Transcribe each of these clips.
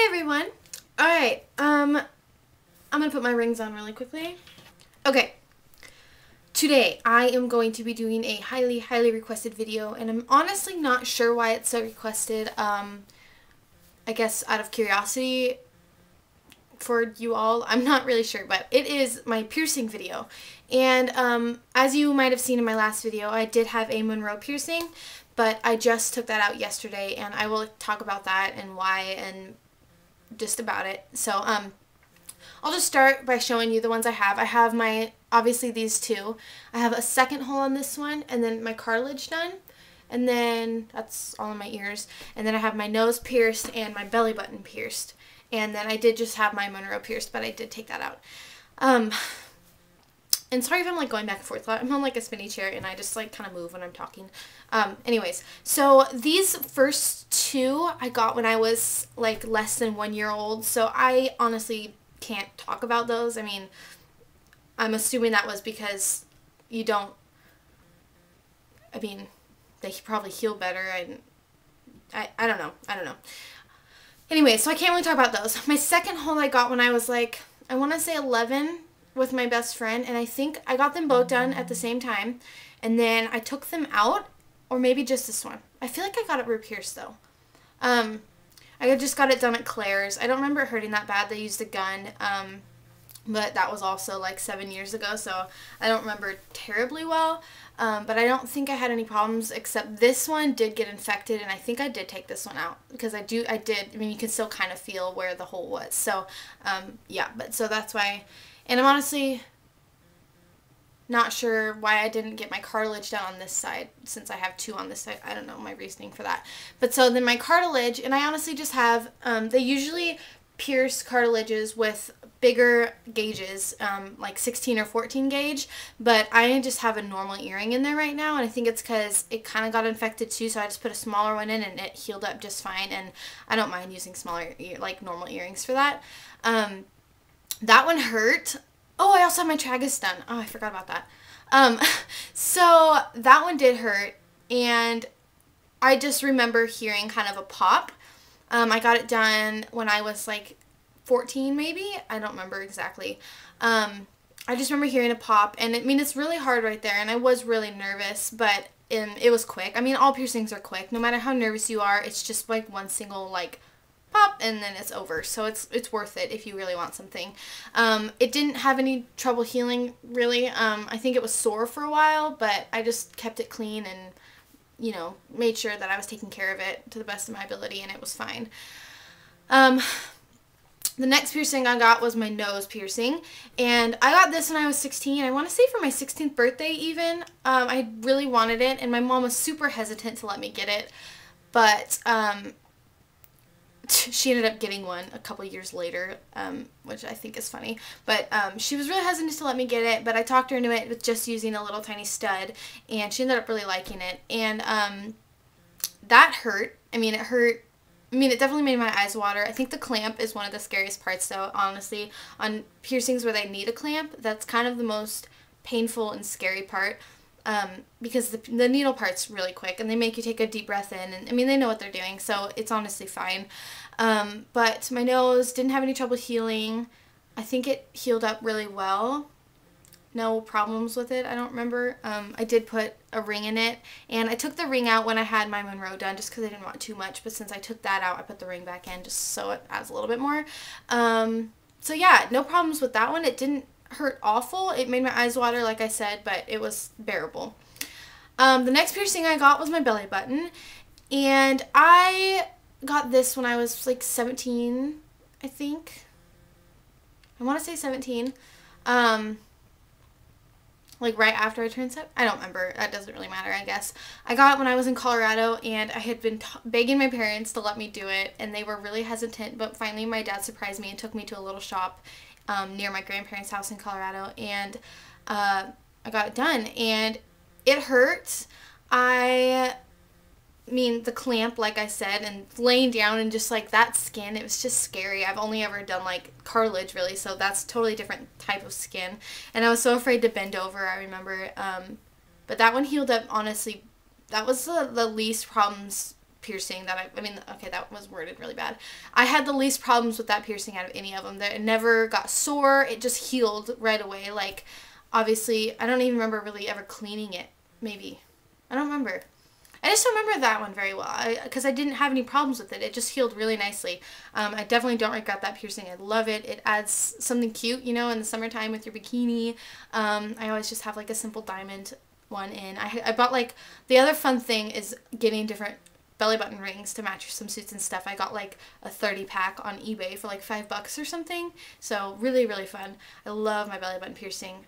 everyone. Alright, I'm gonna put my rings on really quickly. Okay. Today, I am going to be doing a highly requested video, and I'm honestly not sure why it's so requested. I guess out of curiosity for you all, I'm not really sure, but it is my piercing video. And as you might have seen in my last video, I did have a Monroe piercing, but I just took that out yesterday, and I will talk about that and why and just about it. So I'll just start by showing you the ones I have. I have my, obviously these two. I have a second hole on this one, and then my cartilage done, and then that's all in my ears, and then I have my nose pierced and my belly button pierced, and then I did just have my Monroe pierced, but I did take that out. And sorry if I'm like going back and forth. I'm on like a spinny chair and I just like kind of move when I'm talking. Anyways, so these first two I got when I was like less than 1 year old. So I honestly can't talk about those. I mean, I'm assuming that was because you don't, I mean, they probably heal better, and I don't know. Anyway, so I can't really talk about those. My second hole I got when I was like, I want to say 11 with my best friend, and I think I got them both done at the same time, and then I took them out, or maybe just this one. I feel like I got it re-pierced though. I just got it done at Claire's. I don't remember it hurting that bad. They used a gun, but that was also like 7 years ago, so I don't remember terribly well, but I don't think I had any problems, except this one did get infected, and I think I did take this one out, because I mean, you can still kind of feel where the hole was, so, yeah, but so that's why. And I'm honestly not sure why I didn't get my cartilage done on this side, since I have two on this side. I don't know my reasoning for that. But so then my cartilage, and I honestly just have, they usually pierce cartilages with bigger gauges, like 16 or 14 gauge, but I just have a normal earring in there right now, and I think it's because it kind of got infected too, so I just put a smaller one in, and it healed up just fine, and I don't mind using smaller, like normal earrings for that. That one hurt. Oh, I also have my tragus done. Oh, I forgot about that. So that one did hurt, and I just remember hearing kind of a pop. I got it done when I was like 14 maybe. I don't remember exactly. I just remember hearing a pop, and I mean, it's really hard right there, and I was really nervous, but it was quick. I mean, all piercings are quick. No matter how nervous you are, it's just like one single like pop, and then it's over. So it's worth it if you really want something. It didn't have any trouble healing really. I think it was sore for a while, but I just kept it clean and, you know, made sure that I was taking care of it to the best of my ability, and it was fine. The next piercing I got was my nose piercing, and I got this when I was 16. I want to say for my 16th birthday even. I really wanted it, and my mom was super hesitant to let me get it, but she ended up getting one a couple years later, which I think is funny. But she was really hesitant to let me get it, but I talked her into it with just using a little tiny stud, and she ended up really liking it. And that hurt. I mean, it hurt. I mean, it definitely made my eyes water. I think the clamp is one of the scariest parts, though, honestly. On piercings where they need a clamp, that's kind of the most painful and scary part. Because the needle part's really quick, and they make you take a deep breath in, and I mean, they know what they're doing, so it's honestly fine. But my nose didn't have any trouble healing. I think it healed up really well. No problems with it, I don't remember. I did put a ring in it, and I took the ring out when I had my Monroe done, just because I didn't want too much, but since I took that out, I put the ring back in, just so it adds a little bit more. So yeah, no problems with that one. It didn't hurt awful. It made my eyes water, like I said, but it was bearable. The next piercing I got was my belly button, and I got this when I was like 17, I think. I want to say 17. Like right after I turned 7. I don't remember. That doesn't really matter, I guess. I got it when I was in Colorado, and I had been begging my parents to let me do it, and they were really hesitant, but finally my dad surprised me and took me to a little shop near my grandparents' house in Colorado, and I got it done, and it hurts. I mean, the clamp, like I said, and laying down and just like that skin, it was just scary. I've only ever done like cartilage really, so that's totally different type of skin, and I was so afraid to bend over, I remember, but that one healed up, honestly. That was the least problems piercing that I mean, okay, that was worded really bad. I had the least problems with that piercing out of any of them. That it never got sore. It just healed right away. Like, obviously, I don't even remember really ever cleaning it. Maybe. I don't remember. I just don't remember that one very well because I didn't have any problems with it. It just healed really nicely. I definitely don't regret that piercing. I love it. It adds something cute, you know, in the summertime with your bikini. I always just have like a simple diamond one in. I bought like, the other fun thing is getting different belly button rings to match your swimsuits and stuff. I got like a 30 pack on eBay for like $5 or something. So really, really fun. I love my belly button piercing.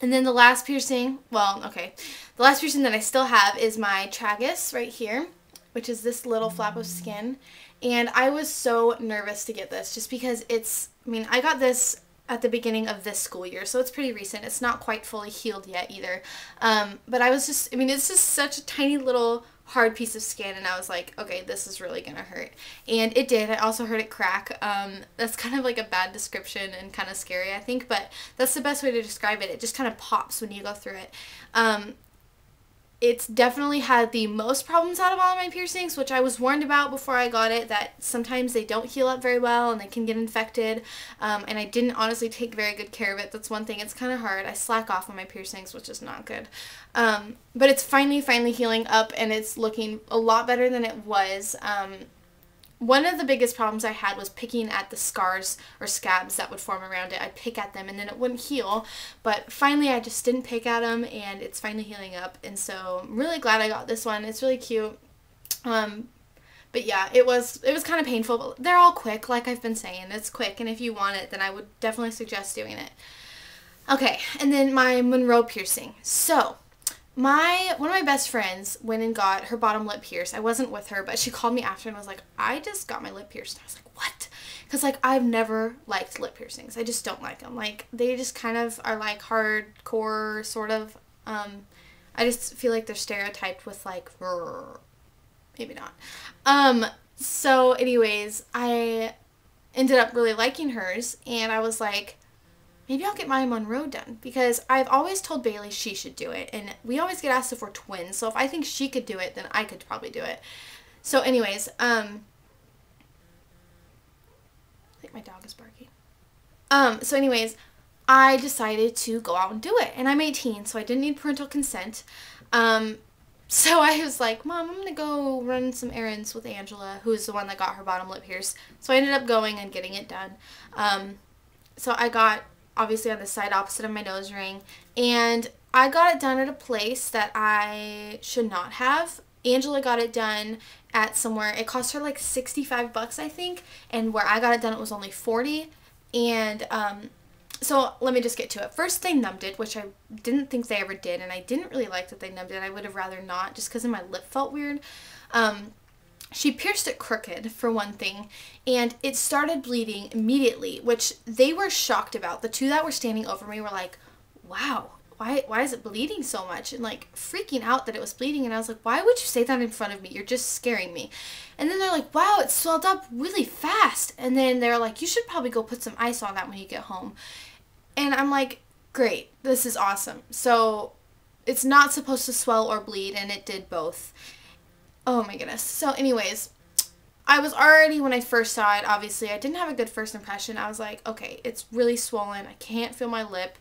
And then the last piercing, well, okay, the last piercing that I still have is my tragus right here, which is this little flap of skin. And I was so nervous to get this just because it's, I mean, I got this at the beginning of this school year, so it's pretty recent. It's not quite fully healed yet either. But I was just, I mean, it's just such a tiny little hard piece of skin, and I was like, okay, this is really gonna hurt. And it did. I also heard it crack. That's kind of like a bad description and kind of scary, I think, but that's the best way to describe it. It just kind of pops when you go through it. It's definitely had the most problems out of all of my piercings, which I was warned about before I got it, that sometimes they don't heal up very well and they can get infected, and I didn't honestly take very good care of it. That's one thing. It's kind of hard. I slack off on my piercings, which is not good. But it's finally healing up, and it's looking a lot better than it was. One of the biggest problems I had was picking at the scars or scabs that would form around it. I'd pick at them and then it wouldn't heal, but finally I just didn't pick at them and it's finally healing up, and so I'm really glad I got this one. It's really cute. But yeah, it was kind of painful, but they're all quick, like I've been saying. It's quick, and if you want it, then I would definitely suggest doing it. Okay, and then my Monroe piercing. So, one of my best friends went and got her bottom lip pierced. I wasn't with her, but she called me after and was like, I just got my lip pierced. And I was like, what? Because, like, I've never liked lip piercings. I just don't like them. Like, they just kind of are, like, hardcore, sort of. I just feel like they're stereotyped with, like, maybe not. So, anyways, I ended up really liking hers, and I was like, maybe I'll get my Monroe done, because I've always told Bailey she should do it, and we always get asked if we're twins, so if I think she could do it, then I could probably do it. So anyways, I think my dog is barking. So anyways, I decided to go out and do it, and I'm 18, so I didn't need parental consent. So I was like, Mom, I'm going to go run some errands with Angela, who's the one that got her bottom lip pierced. So I ended up going and getting it done. So I got, obviously, on the side opposite of my nose ring, and I got it done at a place that I should not have. Angela got it done at somewhere, it cost her like $65, I think, and where I got it done it was only $40. And so let me just get to it. First, they numbed it, which I didn't think they ever did, and I didn't really like that they numbed it. I would have rather not, just because my lip felt weird. She pierced it crooked, for one thing, and it started bleeding immediately, which they were shocked about. The two that were standing over me were like, wow, why is it bleeding so much? And like freaking out that it was bleeding, and I was like, why would you say that in front of me? You're just scaring me. And then they're like, wow, it swelled up really fast. And then they're like, you should probably go put some ice on that when you get home. And I'm like, great, this is awesome. So it's not supposed to swell or bleed, and it did both. Oh my goodness. So anyways, I was already, when I first saw it, obviously, I didn't have a good first impression. I was like, okay, it's really swollen. I can't feel my lip.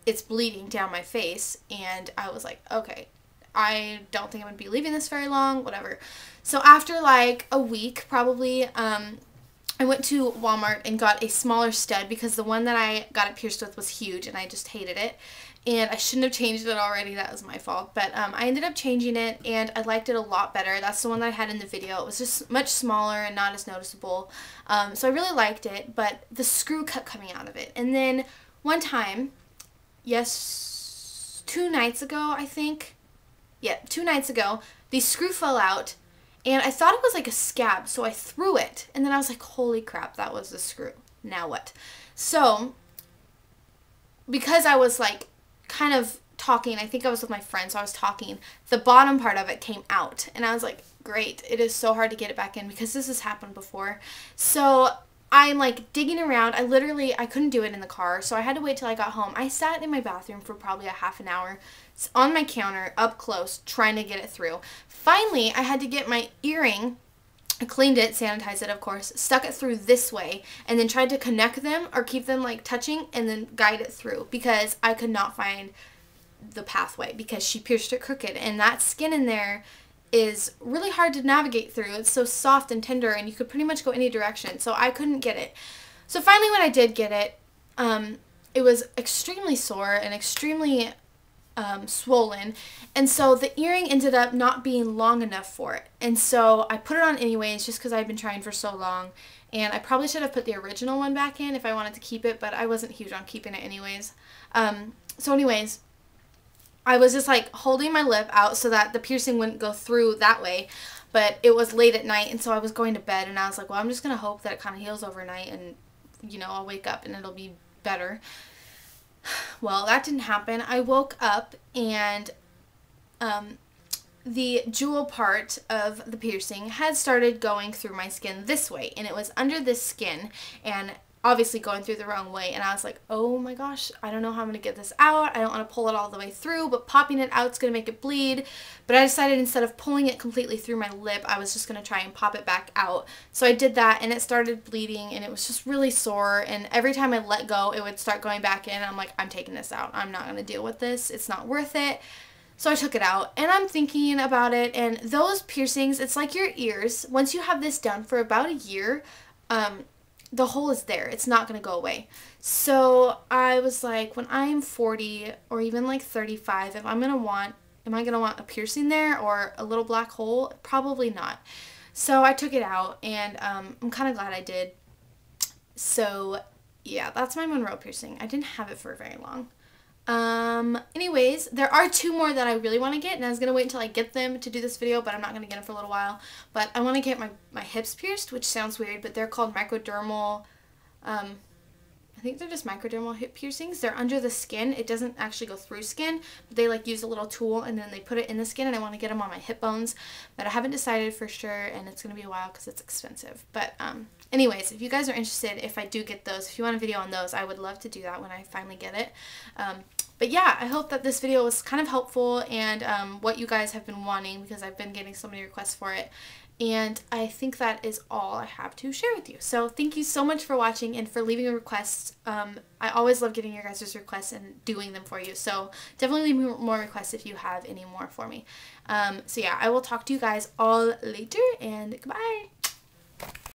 It's bleeding down my face. And I was like, okay, I don't think I'm going to be leaving this very long, whatever. So after like a week, probably, I went to Walmart and got a smaller stud because the one that I got it pierced with was huge and I just hated it. And I shouldn't have changed it already. That was my fault. But I ended up changing it, and I liked it a lot better. That's the one that I had in the video. It was just much smaller and not as noticeable. So I really liked it, but the screw kept coming out of it. And then one time, yes, 2 nights ago, I think. Yeah, 2 nights ago, the screw fell out, and I thought it was like a scab, so I threw it. And then I was like, holy crap, that was the screw. Now what? So, because I was like, kind of talking, I think I was with my friend, so I was talking, the bottom part of it came out, and I was like, great, it is so hard to get it back in because this has happened before. So I'm like digging around. I couldn't do it in the car, so I had to wait till I got home. I sat in my bathroom for probably a half an hour on my counter up close trying to get it through. Finally, I had to get my earring. I cleaned it, sanitized it of course, stuck it through this way, and then tried to connect them or keep them like touching and then guide it through because I could not find the pathway because she pierced it crooked, and that skin in there is really hard to navigate through. It's so soft and tender and you could pretty much go any direction, so I couldn't get it. So finally when I did get it, it was extremely sore and extremely swollen, and so the earring ended up not being long enough for it, and so I put it on anyways just because I'd been trying for so long, and I probably should have put the original one back in if I wanted to keep it, but I wasn't huge on keeping it anyways. So anyways, I was just like holding my lip out so that the piercing wouldn't go through that way, but it was late at night, and so I was going to bed, and I was like, well, I'm just gonna hope that it kind of heals overnight, and you know, I'll wake up and it'll be better. Well, that didn't happen. I woke up and the jewel part of the piercing had started going through my skin this way, and it was under this skin and obviously going through the wrong way, and I was like, oh my gosh, I don't know how I'm going to get this out. I don't want to pull it all the way through, but popping it out is going to make it bleed. But I decided instead of pulling it completely through my lip, I was just going to try and pop it back out. So I did that, and it started bleeding, and it was just really sore, and every time I let go, it would start going back in. I'm like, I'm taking this out. I'm not going to deal with this. It's not worth it. So I took it out, and I'm thinking about it, and those piercings, it's like your ears. Once you have this done for about a year, the hole is there. It's not going to go away. So I was like, when I'm 40 or even like 35, am I going to want a piercing there or a little black hole? Probably not. So I took it out, and I'm kind of glad I did. So yeah, that's my Monroe piercing. I didn't have it for very long. Anyways, there are two more that I really want to get, and I was going to wait until I get them to do this video, but I'm not going to get them for a little while. But I want to get my hips pierced, which sounds weird, but they're called microdermal, I think they're just microdermal hip piercings. They're under the skin. It doesn't actually go through skin, but they like use a little tool and then they put it in the skin, and I want to get them on my hip bones, but I haven't decided for sure, and it's going to be a while because it's expensive. But anyways, if you guys are interested, if I do get those, if you want a video on those, I would love to do that when I finally get it. But yeah, I hope that this video was kind of helpful and what you guys have been wanting, because I've been getting so many requests for it. And I think that is all I have to share with you. So thank you so much for watching and for leaving a request. I always love getting your guys' requests and doing them for you. So definitely leave me more requests if you have any more for me. So yeah, I will talk to you guys all later, and goodbye.